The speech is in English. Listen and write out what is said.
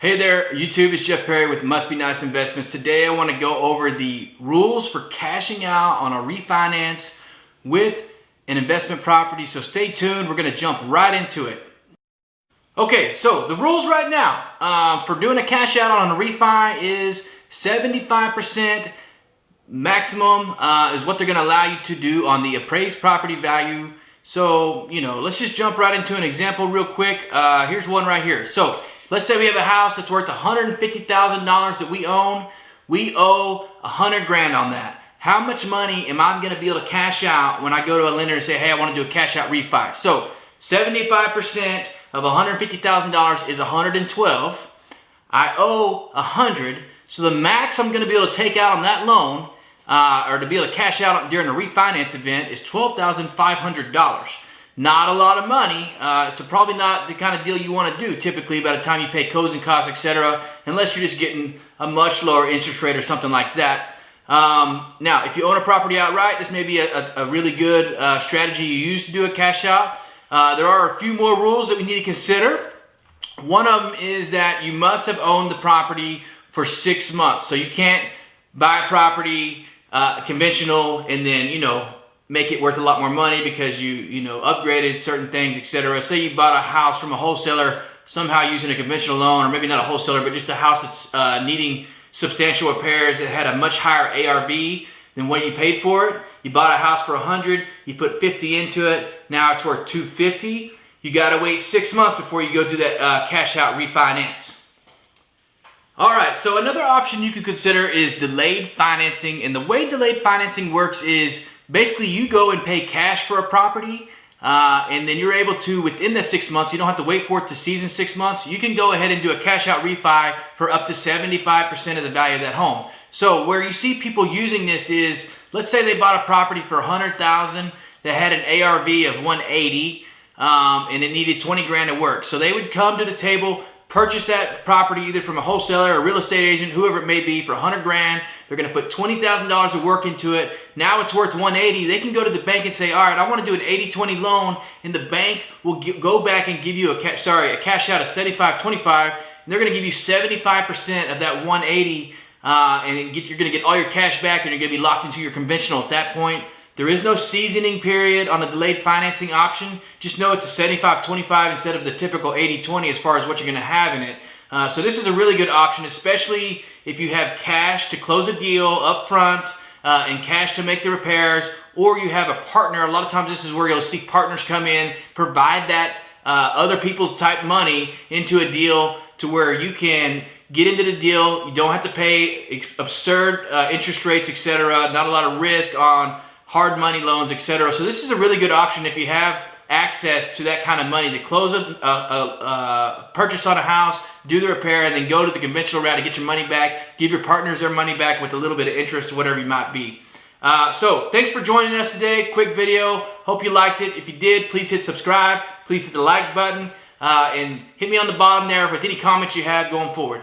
Hey there, YouTube, it's Jeff Perry with Must Be Nice Investments. Today I want to go over the rules for cashing out on a refinance with an investment property. So stay tuned, we're going to jump right into it. Okay, so the rules right now for doing a cash out on a refi is 75% maximum is what they're going to allow you to do on the appraised property value. So, let's just jump right into an example real quick. Here's one right here. So let's say we have a house that's worth $150,000 that we own. We owe $100,000 on that. How much money am I going to be able to cash out when I go to a lender and say, hey, I want to do a cash out refi? So 75% of $150,000 is $112,000. I owe $100,000. So the max I'm going to be able to take out on that loan or to be able to cash out during a refinance event is $12,500. Not a lot of money. So probably not the kind of deal you want to do typically by the time you pay closing costs, etc., unless you're just getting a much lower interest rate or something like that. Now, if you own a property outright, this may be a really good strategy you use to do a cash out. There are a few more rules that we need to consider. One of them is that you must have owned the property for 6 months. So you can't buy a property conventional and then, make it worth a lot more money because you upgraded certain things, etc. Say you bought a house from a wholesaler somehow using a conventional loan, or maybe not a wholesaler, but just a house that's needing substantial repairs that had a much higher ARV than what you paid for it. You bought a house for $100, you put $50 into it, now it's worth $250. You got to wait 6 months before you go do that cash out refinance. All right, so another option you could consider is delayed financing. And the way delayed financing works is basically you go and pay cash for a property and then you're able to, within the 6 months, you don't have to wait for it to season 6 months. You can go ahead and do a cash out refi for up to 75% of the value of that home. So where you see people using this is, let's say they bought a property for $100,000 that had an ARV of 180 and it needed 20 grand of work. So they would come to the table, purchase that property either from a wholesaler or a real estate agent, whoever it may be, for 100 grand. They're going to put $20,000 of work into it. Now it's worth 180. They can go to the bank and say, all right, I want to do an 80-20 loan, and the bank will go back and give you a cash out of 75-25, and they're going to give you 75% of that 180, and you're going to get all your cash back, and you're going to be locked into your conventional at that point. There is no seasoning period on a delayed financing option. Just know it's a 75-25 instead of the typical 80-20 as far as what you're going to have in it. So this is a really good option, especially if you have cash to close a deal up front and cash to make the repairs, or you have a partner. A lot of times this is where you'll see partners come in, provide that other people's type money into a deal to where you can get into the deal. You don't have to pay absurd interest rates, etc. Not a lot of risk on hard money loans, etc. So this is a really good option if you have access to that kind of money to close a purchase on a house, do the repair, and then go to the conventional route to get your money back, give your partners their money back with a little bit of interest, whatever you might be. So thanks for joining us today. Quick video. Hope you liked it. If you did, please hit subscribe. Please hit the like button and hit me on the bottom there with any comments you have going forward.